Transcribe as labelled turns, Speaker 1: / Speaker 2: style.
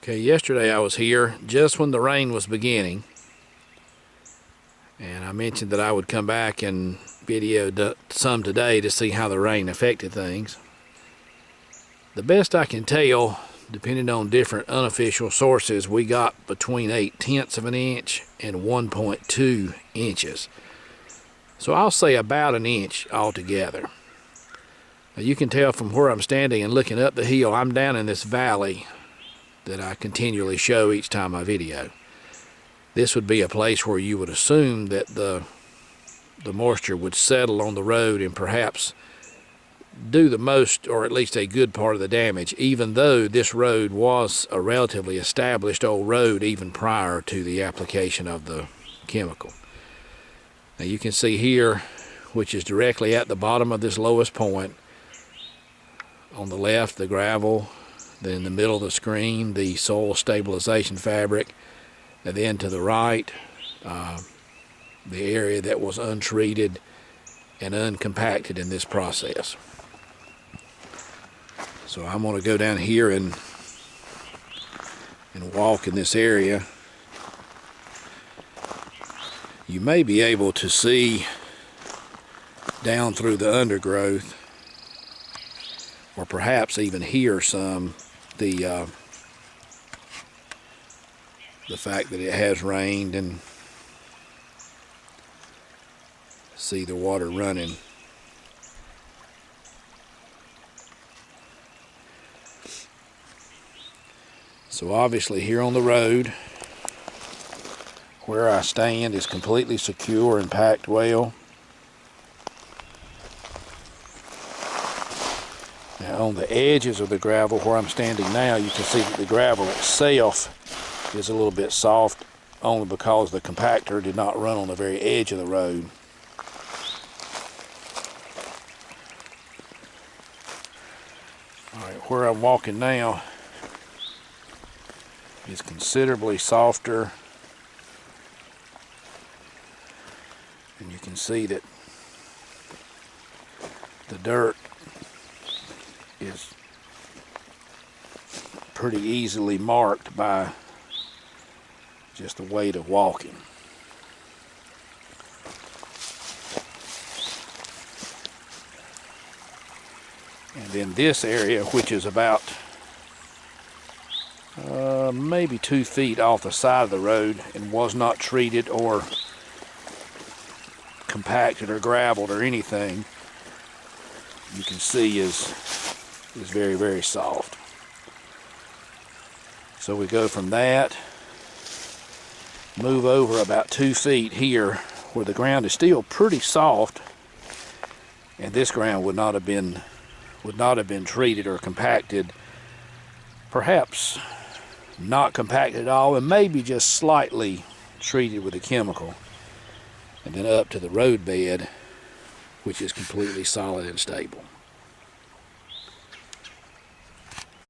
Speaker 1: Okay, yesterday I was here just when the rain was beginning, and I mentioned that I would come back and video some today to see how the rain affected things. The best I can tell, depending on different unofficial sources, we got between 0.8 of an inch and 1.2 inches. So I'll say about an inch altogether. Now you can tell from where I'm standing and looking up the hill, I'm down in this valley that I continually show each time I video. This would be a place where you would assume that the moisture would settle on the road and perhaps do the most, or at least a good part of the damage, even though this road was a relatively established old road even prior to the application of the chemical. Now you can see here, which is directly at the bottom of this lowest point, on the left the gravel, then in the middle of the screen the soil stabilization fabric, and then to the right the area that was untreated and uncompacted in this process. So I'm going to go down here and walk in this area. You may be able to see down through the undergrowth, or perhaps even hear some the fact that it has rained, and see the water running. So obviously here on the road where I stand is completely secure and packed well. Now on the edges of the gravel where I'm standing now, you can see that the gravel itself is a little bit soft, only because the compactor did not run on the very edge of the road. Alright, where I'm walking now is considerably softer, and you can see that the dirt is pretty easily marked by just the weight of walking. And then this area, which is about maybe 2 feet off the side of the road and was not treated or compacted or graveled or anything, you can see is very, very soft. So we go from that, move over about 2 feet here where the ground is still pretty soft, and this ground would not have been treated or compacted, perhaps not compacted at all, and maybe just slightly treated with a chemical. And then up to the road bed, which is completely solid and stable.